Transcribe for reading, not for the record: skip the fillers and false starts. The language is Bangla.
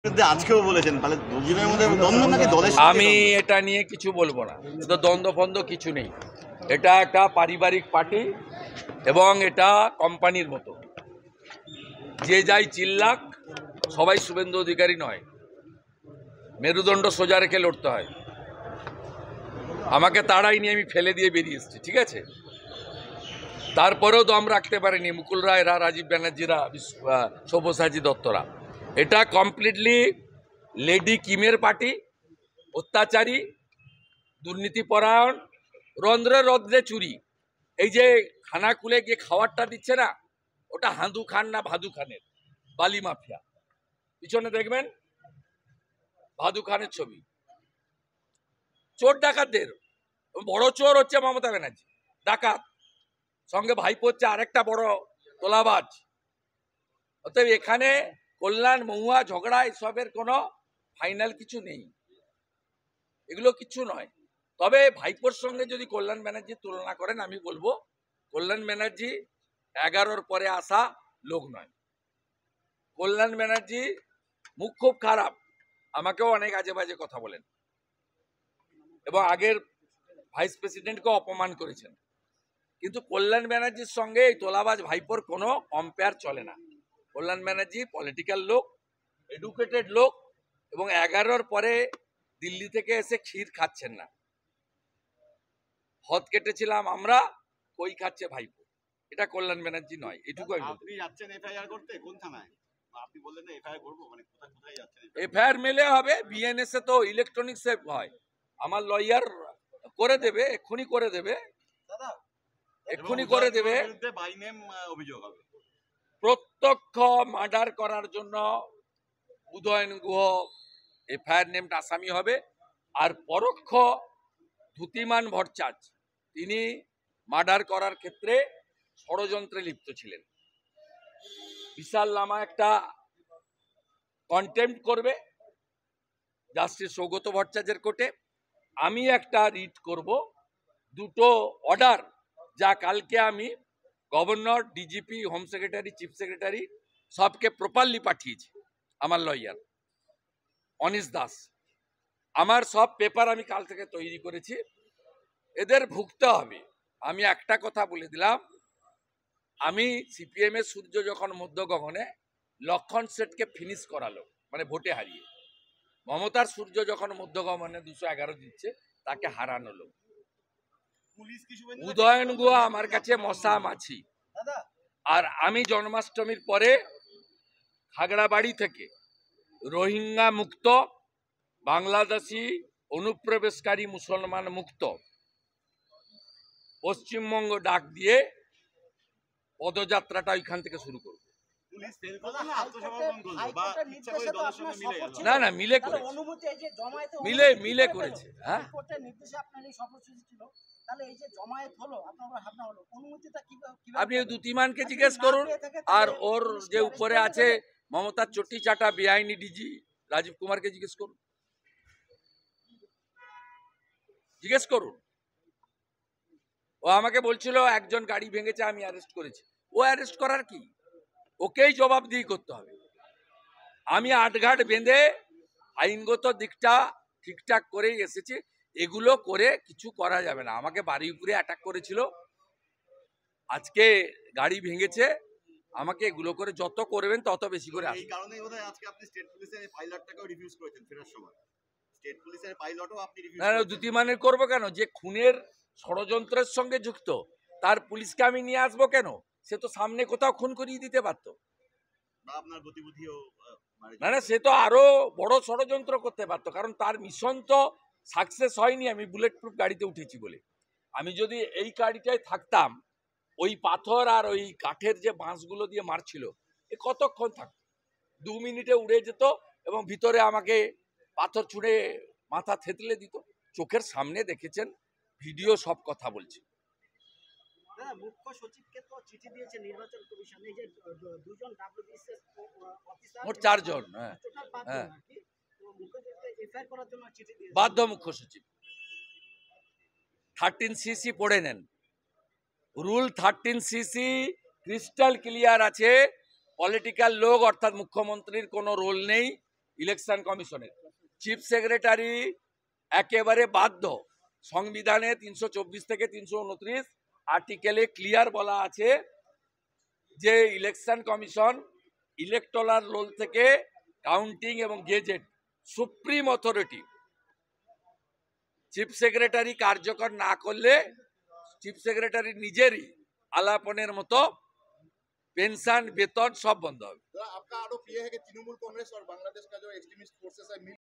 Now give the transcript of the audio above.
আজকেও বলেছেন তাহলে দুজনের মধ্যে দ্বন্দ্ব নাকি দলের আমি এটা নিয়ে কিছু বলবো না, তো দ্বন্দ্ব ফন্দ্ব কিছু নেই। এটা একটা পারিবারিক পার্টি এবং এটা কোম্পানির মতো, যে যাই চিল্লাক, সবাই শুভেন্দু অধিকারী নয়। মেরুদণ্ড সোজা রেখে লড়তে হয়। আমাকে তাড়াইনি, আমি ফেলে দিয়ে বেরিয়ে এসেছি, ঠিক আছে। তারপরেও দম রাখতে পারেনি মুকুল রায়রা, রাজীব ব্যানার্জিরা, সব্যসাচী দত্তরা। এটা কমপ্লিটলি লেডি কিমের পার্টি, অত্যাচারী, দুর্নীতিপরায়ণ, রন্ধ্রে রন্ধ্রে চুরি। এই যে খানা খুলে গিয়ে খাবারটা দিচ্ছে না, ওটা হাঁদু খান না ভাদু খানের বালি মাফিয়া। পিছনে দেখবেন ভাদু খানের ছবি। চোর ডাকাতদের বড় চোর হচ্ছে মমতা ব্যানার্জি, ডাকাত, সঙ্গে ভাইপো হচ্ছে আরেকটা বড় তোলাবাজ। অতএব এখানে কল্যাণ, মহুয়া, ঝগড়া এসবের কোনো ফাইনাল কিছু নেই, এগুলো কিছু নয়। তবে ভাইপোর সঙ্গে যদি কল্যাণ ব্যানার্জির তুলনা করেন, আমি বলবো কল্যাণ ব্যানার্জি 11-র পরে আসা লোক নয়। কল্যাণ ব্যানার্জি মুখ খুব খারাপ, আমাকেও অনেক আজে বাজে কথা বলেন এবং আগের ভাইস প্রেসিডেন্টকে অপমান করেছেন, কিন্তু কল্যাণ ব্যানার্জির সঙ্গে এই তোলাবাজ ভাইপোর কোনো কম্পেয়ার চলে না। কল্যাণ ব্যানার্জি পলিটিক্যাল লোক, এডুকেটেড লোক, এবং 11-র পরে দিল্লি থেকে এসে ক্ষীর খাচ্ছেন না। হদ কেটেছিলাম আমরা, কই খাচ্ছে ভাইপো। এটা কল্যাণ ব্যানার্জি নয়, এটুকু। আপনি যাচ্ছেন এফআইআর করতে কোন থানায়? আপনি বললেন না এফআইআর করব, মানে কোথায় কোথায় যাচ্ছেন? এফআইআর মেলে হবে, বিএনএস এ তো ইলেকট্রনিক্স হয়, আমার লয়ার করে দেবে, এক্ষুনি করে দেবে, এক্ষুনি করে দেবে। বাই নেম অভিযোগ হবে। প্রত্যক্ষ মার্ডার করার জন্য উদয়ন গুহ এফআইআর নেমড আসামি হবে, আর পরোক্ষ ধুতিমান ভট্টাচার্য, তিনি মার্ডার করার ক্ষেত্রে ষড়যন্ত্রে লিপ্ত ছিলেন। বিশাল নামা একটা কন্টেম্প্ট করবে জাস্টিস সৌগত ভট্টাচার্যের কোর্টে। আমি একটা রিট করব, দুটো অর্ডার, যা কালকে আমি governor, DGP, home secretary, chief secretary সবকে প্রপারলি পাঠিয়েছি। আমার লয়ার অনিশ দাস, আমার সব পেপার আমি কাল থেকে তৈরি করেছি, এদের ভুগতে হবে। আমি একটা কথা বলে দিলাম, আমি সিপিএম এর সূর্য যখন মধ্য গগনে লক্ষণ সেটকে ফিনিশ করালো, মানে ভোটে হারিয়ে, মমতার সূর্য যখন মধ্য গগনে 211 দিচ্ছে, তাকে হারানো লোক। উদয়ন গুহা আমার কাছে মশা মাছি। আর আমি জন্মাষ্টমীর পরে খাগড়াবাড়ি থেকে রোহিঙ্গা মুক্ত, বাংলাদেশি অনুপ্রবেশকারী মুসলমান মুক্ত পশ্চিমবঙ্গ ডাক দিয়ে পদযাত্রাটা ওইখান থেকে শুরু করব। না না, মিলে করেছে, মিলে করেছে। হ্যাঁ, আপনি দ্যুতিমানকে জিজ্ঞেস করুন, আর ওর যে উপরে আছে মমতার চটি চাটা বেআইনি ডিজি রাজীব কুমারকে জিজ্ঞেস করুন, জিজ্ঞেস করুন। ও আমাকে বলছিল একজন গাড়ি ভেঙেছে, আমি অ্যারেস্ট করেছি। ও অ্যারেস্ট করার কি, ওকেই জবাবদিহি করতে হবে। আমি আটঘাট বেঁধে আইনগত দিকটা ঠিকঠাক করেই এসেছি, এগুলো করে কিছু করা যাবে না। আমাকে বাড়ি উপরে অ্যাটাক করেছিল, আজকে গাড়ি ভেঙেছে, আমাকে এগুলো করে যত করবেন তত বেশি করে আসবে। এই কারণেই বোধহয় আজকে আপনি স্টেট পুলিশের পাইলটটাকেও রিফিউজ করেছেন ফেরার সময়। স্টেট পুলিশের পাইলটও আপনি রিফিউজ করেছেন। না, দ্যুতিমানের করবো কেন? যে খুনের ষড়যন্ত্রের সঙ্গে যুক্ত, তার পুলিশকে আমি নিয়ে আসবো কেন? সে তো সামনে কোথাও খুন করিয়ে দিতে পারতো। আপনার গতিবিধিও না না, সে তো আরো বড় ষড়যন্ত্র করতে পারতো, কারণ তার মিশন তো সাকসেস হয়নি। আমি বুলেট প্রুফ গাড়িতে উঠেছি বলে। আমি যদি এই গাড়িটায় থাকতাম, ওই পাথর আর ওই কাঠের যে বাঁশগুলো দিয়ে মারছিল, এ কতক্ষণ থাকতো? 2 মিনিটে উড়ে যেত এবং ভিতরে আমাকে পাথর ছুঁড়ে মাথা থেতলে দিত। চোখের সামনে দেখেছেন, ভিডিও সব কথা বলছে। মুখ্য সচিবকে তো চিঠি দিয়েছে নির্বাচন কমিশন, এই যে দুজন ডব্লিউবিসিএস অফিসার, মোট 4 জন। হ্যাঁ হ্যাঁ, বাধ্য মুখ্য সচিব। 13cc পড়ে নেন, রুল 13cc ক্রিস্টাল ক্লিয়ার আছে। পলিটিক্যাল লোক অর্থাৎ মুখ্যমন্ত্রীর কোনো রোল নেই, ইলেকশন কমিশনের। চিফ সেক্রেটারি একেবারে বাধ্য, সংবিধানে 324 থেকে 329 আর্টিকেলে ক্লিয়ার বলা আছে যে ইলেকশন কমিশন ইলেকটোরাল রোল থেকে কাউন্টিং এবং gazette supreme authority. Chief secretary কার্যকর না করলে চিফ সেক্রেটারি নিজেরই আলাপনের মতো पेंशन वेतन सब बंद होगा। आपका आरोप यह है कि तृणमूल कांग्रेस और बांग्लादेश का जो एक्सट्रीमिस्ट फोर्सेस है